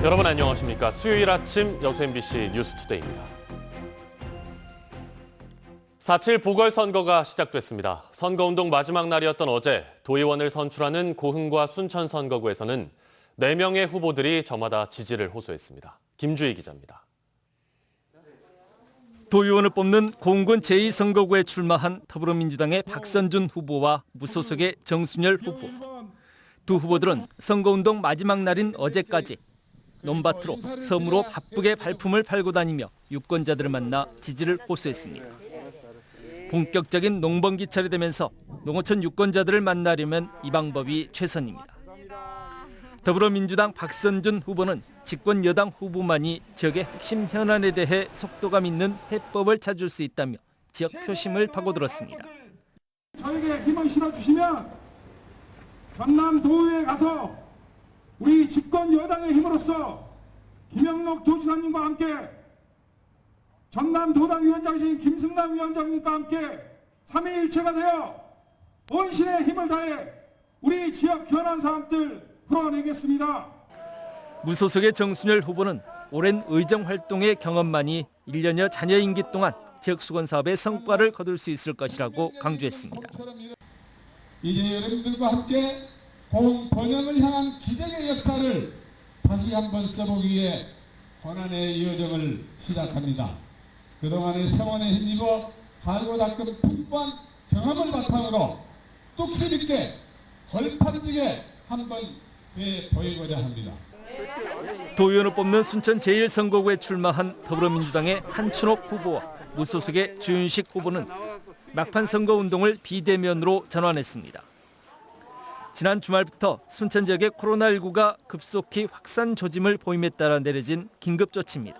여러분 안녕하십니까? 수요일 아침 여수 MBC 뉴스투데이입니다. 4.7 보궐선거가 시작됐습니다. 선거운동 마지막 날이었던 어제 도의원을 선출하는 고흥과 순천 선거구에서는 4명의 후보들이 저마다 지지를 호소했습니다. 김주희 기자입니다. 도의원을 뽑는 고흥군 제2선거구에 출마한 더불어민주당의 박선준 후보와 무소속의 정순열 후보. 두 후보들은 선거운동 마지막 날인 어제까지 논밭으로 섬으로 바쁘게 발품을 팔고 다니며 유권자들을 만나 지지를 호소했습니다. 본격적인 농번기철이 되면서 농어촌 유권자들을 만나려면 이 방법이 최선입니다. 더불어민주당 박선준 후보는 집권 여당 후보만이 지역의 핵심 현안에 대해 속도감 있는 해법을 찾을 수 있다며 지역 표심을 파고들었습니다. 저에게 힘을 실어주시면 전남 도의회에 가서 우리 집권 여당의 힘으로써 김영록 도지사님과 함께 전남 도당 위원장이신 김승남 위원장님과 함께 3위일체가 되어 원신의 힘을 다해 우리 지역 현안 사항들 풀어내겠습니다. 무소속의 정순열 후보는 오랜 의정 활동의 경험만이 1년여 잔여 임기 동안 지역 수건 사업의 성과를 거둘 수 있을 것이라고 강조했습니다. 이제 여러분들과 함께 고흥 번영을 향한 기적의 역사를 다시 한번 써보기 위해 권한의 여정을 시작합니다. 그동안의 세원에 힘입어 갈고 닦은 풍부한 경험을 바탕으로 뚝심 있게 걸판지게 한번 보이고자 합니다. 도의원을 뽑는 순천 제1선거구에 출마한 더불어민주당의 한춘옥 후보와 무소속의 주윤식 후보는 막판 선거운동을 비대면으로 전환했습니다. 지난 주말부터 순천 지역의 코로나19가 급속히 확산 조짐을 보임에 따라 내려진 긴급조치입니다.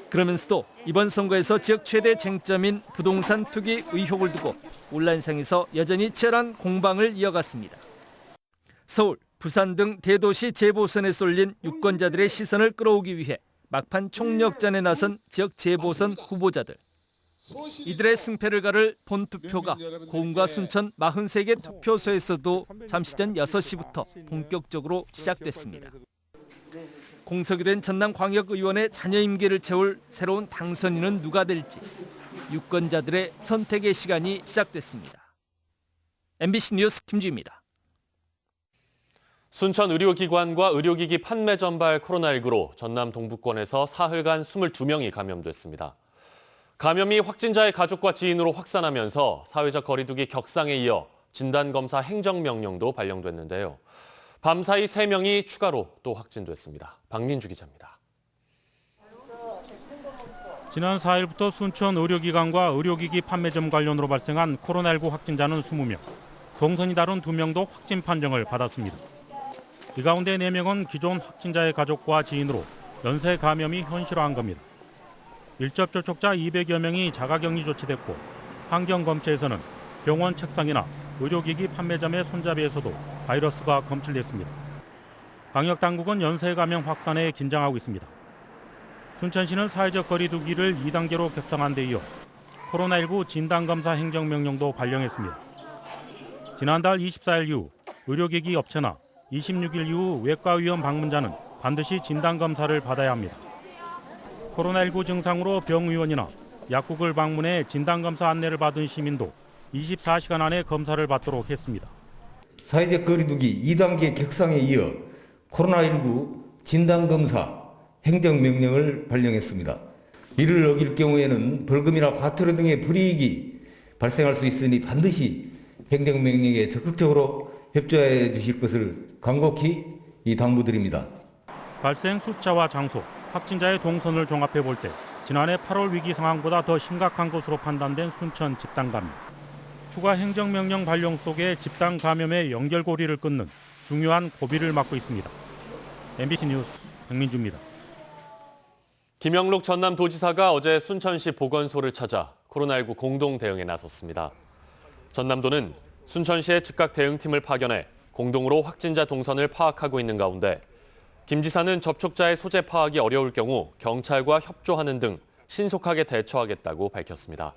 그러면서도 이번 선거에서 지역 최대 쟁점인 부동산 투기 의혹을 두고 온라인상에서 여전히 치열한 공방을 이어갔습니다. 서울, 부산 등 대도시 재보선에 쏠린 유권자들의 시선을 끌어오기 위해 막판 총력전에 나선 지역 재보선 후보자들. 이들의 승패를 가를 본투표가 고흥과 순천 43개 투표소에서도 잠시 전 6시부터 본격적으로 시작됐습니다. 공석이 된 전남광역의원의 잔여 임기를 채울 새로운 당선인은 누가 될지 유권자들의 선택의 시간이 시작됐습니다. MBC 뉴스 김주희입니다. 순천 의료기관과 의료기기 판매 전발 코로나19로 전남 동부권에서 사흘간 22명이 감염됐습니다. 감염이 확진자의 가족과 지인으로 확산하면서 사회적 거리두기 격상에 이어 진단검사 행정명령도 발령됐는데요. 밤사이 3명이 추가로 또 확진됐습니다. 박민주 기자입니다. 지난 4일부터 순천 의료기관과 의료기기 판매점 관련으로 발생한 코로나19 확진자는 20명, 동선이 다른 2명도 확진 판정을 받았습니다. 이 가운데 4명은 기존 확진자의 가족과 지인으로 연쇄 감염이 현실화한 겁니다. 밀접 접촉자 200여 명이 자가격리 조치됐고 환경검체에서는 병원 책상이나 의료기기 판매점의 손잡이에서도 바이러스가 검출됐습니다. 방역당국은 연쇄 감염 확산에 긴장하고 있습니다. 순천시는 사회적 거리두기를 2단계로 격상한 데 이어 코로나19 진단검사 행정명령도 발령했습니다. 지난달 24일 이후 의료기기 업체나 26일 이후 외과의원 방문자는 반드시 진단검사를 받아야 합니다. 코로나19 증상으로 병의원이나 약국을 방문해 진단검사 안내를 받은 시민도 24시간 안에 검사를 받도록 했습니다. 사회적 거리두기 2단계 격상에 이어 코로나19 진단검사 행정명령을 발령했습니다. 이를 어길 경우에는 벌금이나 과태료 등의 불이익이 발생할 수 있으니 반드시 행정명령에 적극적으로 협조해 주실 것을 간곡히 당부드립니다. 발생 숫자와 장소, 확진자의 동선을 종합해 볼 때 지난해 8월 위기 상황보다 더 심각한 것으로 판단된 순천 집단 감염. 추가 행정명령 발령 속에 집단 감염의 연결고리를 끊는 중요한 고비를 맞고 있습니다. MBC 뉴스 박민주입니다. 김영록 전남도지사가 어제 순천시 보건소를 찾아 코로나19 공동 대응에 나섰습니다. 전남도는 순천시의 즉각 대응팀을 파견해 공동으로 확진자 동선을 파악하고 있는 가운데 김 지사는 접촉자의 소재 파악이 어려울 경우 경찰과 협조하는 등 신속하게 대처하겠다고 밝혔습니다.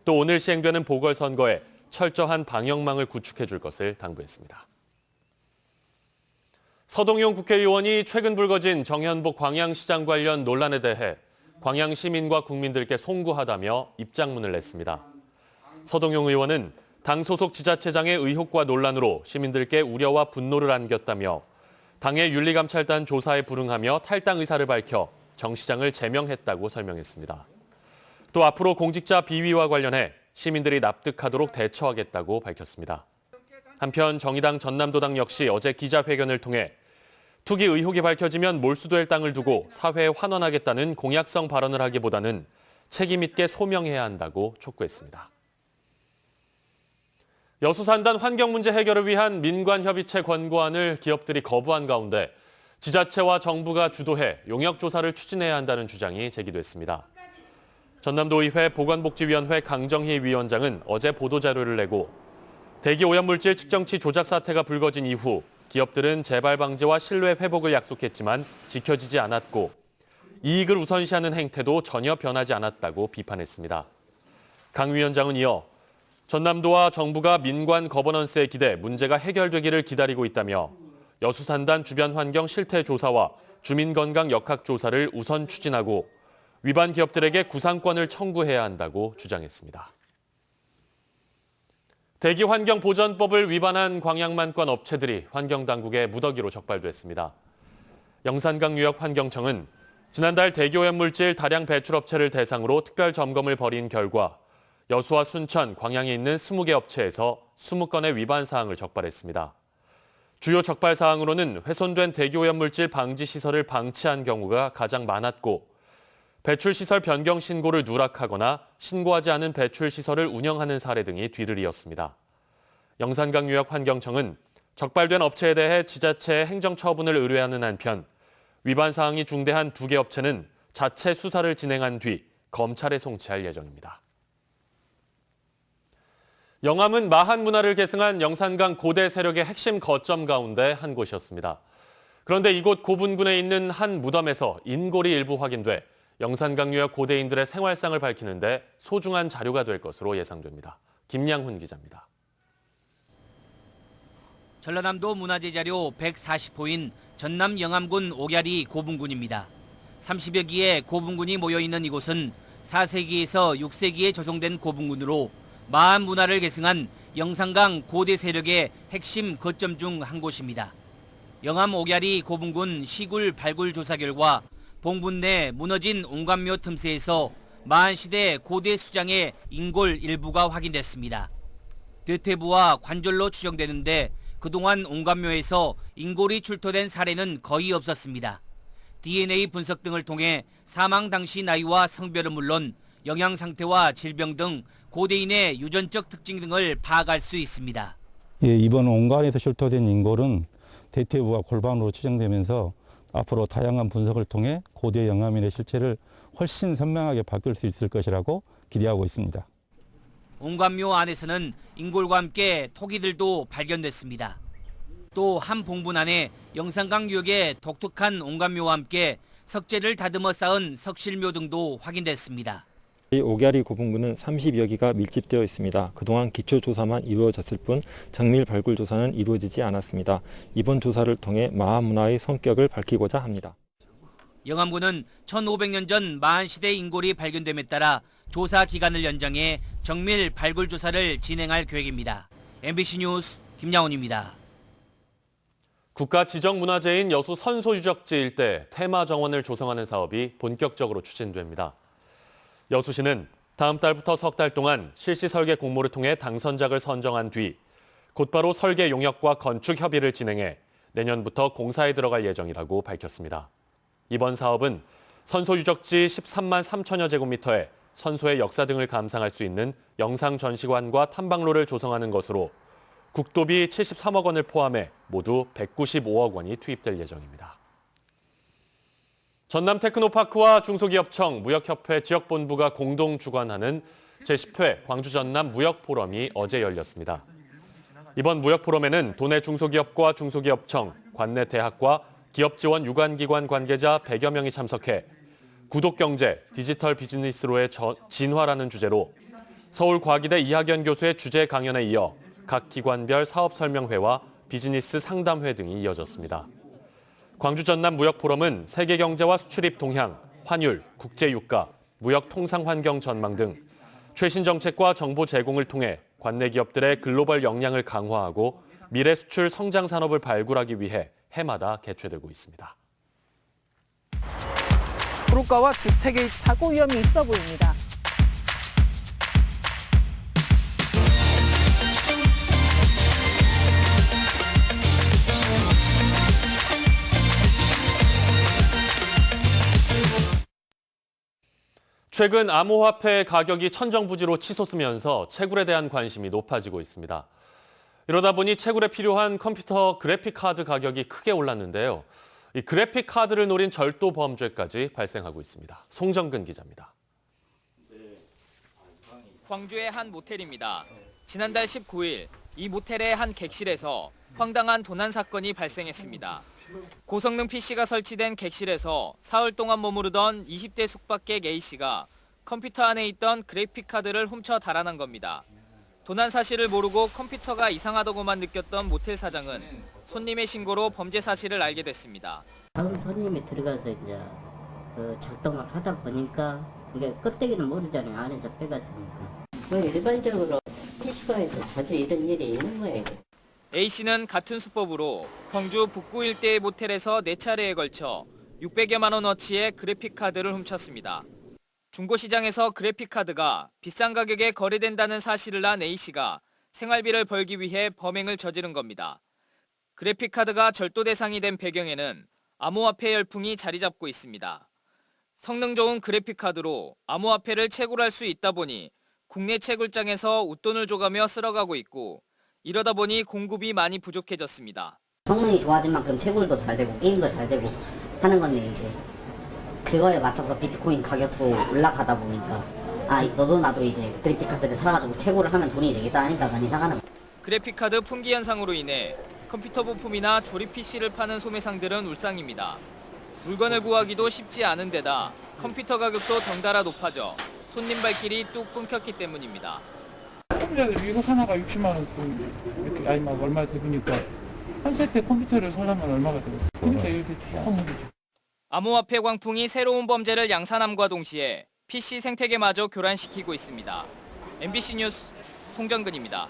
또 오늘 시행되는 보궐선거에 철저한 방역망을 구축해 줄 것을 당부했습니다. 서동용 국회의원이 최근 불거진 정현복 광양시장 관련 논란에 대해 광양 시민과 국민들께 송구하다며 입장문을 냈습니다. 서동용 의원은 당 소속 지자체장의 의혹과 논란으로 시민들께 우려와 분노를 안겼다며 당의 윤리감찰단 조사에 불응하며 탈당 의사를 밝혀 정 시장을 제명했다고 설명했습니다. 또 앞으로 공직자 비위와 관련해 시민들이 납득하도록 대처하겠다고 밝혔습니다. 한편 정의당 전남도당 역시 어제 기자회견을 통해 투기 의혹이 밝혀지면 몰수될 땅을 두고 사회에 환원하겠다는 공약성 발언을 하기보다는 책임 있게 소명해야 한다고 촉구했습니다. 여수산단 환경 문제 해결을 위한 민관협의체 권고안을 기업들이 거부한 가운데 지자체와 정부가 주도해 용역 조사를 추진해야 한다는 주장이 제기됐습니다. 전남도의회 보건복지위원회 강정희 위원장은 어제 보도자료를 내고 대기 오염물질 측정치 조작 사태가 불거진 이후 기업들은 재발 방지와 신뢰 회복을 약속했지만 지켜지지 않았고 이익을 우선시하는 행태도 전혀 변하지 않았다고 비판했습니다. 강 위원장은 이어 전남도와 정부가 민관 거버넌스에 기대 문제가 해결되기를 기다리고 있다며 여수산단 주변 환경 실태 조사와 주민건강 역학 조사를 우선 추진하고 위반 기업들에게 구상권을 청구해야 한다고 주장했습니다. 대기환경보전법을 위반한 광양만권 업체들이 환경당국의 무더기로 적발됐습니다. 영산강유역환경청은 지난달 대기오염물질 다량 배출업체를 대상으로 특별 점검을 벌인 결과 여수와 순천, 광양에 있는 20개 업체에서 20건의 위반 사항을 적발했습니다. 주요 적발 사항으로는 훼손된 대기오염물질 방지 시설을 방치한 경우가 가장 많았고 배출시설 변경 신고를 누락하거나 신고하지 않은 배출시설을 운영하는 사례 등이 뒤를 이었습니다. 영산강유역환경청은 적발된 업체에 대해 지자체에 행정처분을 의뢰하는 한편 위반 사항이 중대한 2개 업체는 자체 수사를 진행한 뒤 검찰에 송치할 예정입니다. 영암은 마한 문화를 계승한 영산강 고대 세력의 핵심 거점 가운데 한 곳이었습니다. 그런데 이곳 고분군에 있는 한 무덤에서 인골이 일부 확인돼 영산강 유역 고대인들의 생활상을 밝히는데 소중한 자료가 될 것으로 예상됩니다. 김양훈 기자입니다. 전라남도 문화재 자료 140호인 전남 영암군 옥야리 고분군입니다. 30여 기의 고분군이 모여있는 이곳은 4세기에서 6세기에 조성된 고분군으로 마한 문화를 계승한 영산강 고대 세력의 핵심 거점 중 한 곳입니다. 영암 옥야리 고분군 시굴 발굴 조사 결과 봉분 내 무너진 옹관묘 틈새에서 마한시대 고대 수장의 인골 일부가 확인됐습니다. 대퇴부와 관절로 추정되는데 그동안 옹관묘에서 인골이 출토된 사례는 거의 없었습니다. DNA 분석 등을 통해 사망 당시 나이와 성별은 물론 영양 상태와 질병 등 고대인의 유전적 특징 등을 파악할 수 있습니다. 이번 옹관에서 출토된 인골은 대퇴부와 골반으로 추정되면서 앞으로 다양한 분석을 통해 고대 영암인의 실체를 훨씬 선명하게 바꿀 수 있을 것이라고 기대하고 있습니다. 옹관묘 안에서는 인골과 함께 토기들도 발견됐습니다. 또 한 봉분 안에 영산강 유역의 독특한 옹관묘와 함께 석재를 다듬어 쌓은 석실묘 등도 확인됐습니다. 이 옥야리 고분군은 30여 기가 밀집되어 있습니다. 그동안 기초조사만 이루어졌을 뿐 정밀 발굴 조사는 이루어지지 않았습니다. 이번 조사를 통해 마한 문화의 성격을 밝히고자 합니다. 영암군은 1500년 전 마한시대 인골이 발견됨에 따라 조사 기간을 연장해 정밀 발굴 조사를 진행할 계획입니다. MBC 뉴스 김양훈입니다. 국가 지정문화재인 여수 선소유적지 일대 테마 정원을 조성하는 사업이 본격적으로 추진됩니다. 여수시는 다음 달부터 석 달 동안 실시 설계 공모를 통해 당선작을 선정한 뒤 곧바로 설계 용역과 건축 협의를 진행해 내년부터 공사에 들어갈 예정이라고 밝혔습니다. 이번 사업은 선소유적지 13만 3천여 제곱미터에 선소의 역사 등을 감상할 수 있는 영상 전시관과 탐방로를 조성하는 것으로 국도비 73억 원을 포함해 모두 195억 원이 투입될 예정입니다. 전남 테크노파크와 중소기업청, 무역협회 지역본부가 공동 주관하는 제10회 광주 전남 무역포럼이 어제 열렸습니다. 이번 무역포럼에는 도내 중소기업과 중소기업청, 관내 대학과 기업지원 유관기관 관계자 100여 명이 참석해 구독경제, 디지털 비즈니스로의 진화라는 주제로 서울과기대 이학연 교수의 주제 강연에 이어 각 기관별 사업 설명회와 비즈니스 상담회 등이 이어졌습니다. 광주 전남 무역포럼은 세계 경제와 수출입 동향, 환율, 국제유가, 무역 통상 환경 전망 등 최신 정책과 정보 제공을 통해 관내 기업들의 글로벌 역량을 강화하고 미래 수출 성장 산업을 발굴하기 위해 해마다 개최되고 있습니다. 도로가와 주택의 사고 위험이 있어 보입니다. 최근 암호화폐 가격이 천정부지로 치솟으면서 채굴에 대한 관심이 높아지고 있습니다. 이러다 보니 채굴에 필요한 컴퓨터 그래픽 카드 가격이 크게 올랐는데요. 이 그래픽 카드를 노린 절도 범죄까지 발생하고 있습니다. 송정근 기자입니다. 광주의 한 모텔입니다. 지난달 19일 이 모텔의 한 객실에서 황당한 도난 사건이 발생했습니다. 고성능 PC가 설치된 객실에서 사흘 동안 머무르던 20대 숙박객 A씨가 컴퓨터 안에 있던 그래픽 카드를 훔쳐 달아난 겁니다. 도난 사실을 모르고 컴퓨터가 이상하다고만 느꼈던 모텔 사장은 손님의 신고로 범죄 사실을 알게 됐습니다. 다음 손님이 들어가서 이제 작동을 하다 보니까 이게 껍데기는 모르잖아요. 안에서 빼갔으니까. 일반적으로 PC방에서 자주 이런 일이 있는 거예요. A씨는 같은 수법으로 광주 북구 일대의 모텔에서 4차례에 걸쳐 600여만 원어치의 그래픽 카드를 훔쳤습니다. 중고시장에서 그래픽 카드가 비싼 가격에 거래된다는 사실을 안 A씨가 생활비를 벌기 위해 범행을 저지른 겁니다. 그래픽 카드가 절도 대상이 된 배경에는 암호화폐 열풍이 자리 잡고 있습니다. 성능 좋은 그래픽 카드로 암호화폐를 채굴할 수 있다 보니 국내 채굴장에서 웃돈을 줘가며 쓸어가고 있고 이러다 보니 공급이 많이 부족해졌습니다. 성능이 좋아진 만큼 채굴도 잘 되고 게임도 잘 되고 하는 건데 이제 그거에 맞춰서 비트코인 가격도 올라가다 보니까 너도 나도 이제 그래픽 카드를 사가지고 채굴을 하면 돈이 되겠다 하니까 많이 사가는 거예요. 그래픽 카드 품귀 현상으로 인해 컴퓨터 부품이나 조립 PC를 파는 소매상들은 울상입니다. 물건을 구하기도 쉽지 않은 데다 컴퓨터 가격도 덩달아 높아져 손님 발길이 뚝 끊겼기 때문입니다. 이거 하나가 60만 원 이렇게 얼마 되니까 한 세트 컴퓨터를 사려면 얼마가 되겠어요? 그러니까 이렇게 대형한 거죠. 암호화폐 광풍이 새로운 범죄를 양산함과 동시에 PC 생태계마저 교란시키고 있습니다. MBC 뉴스 송정근입니다.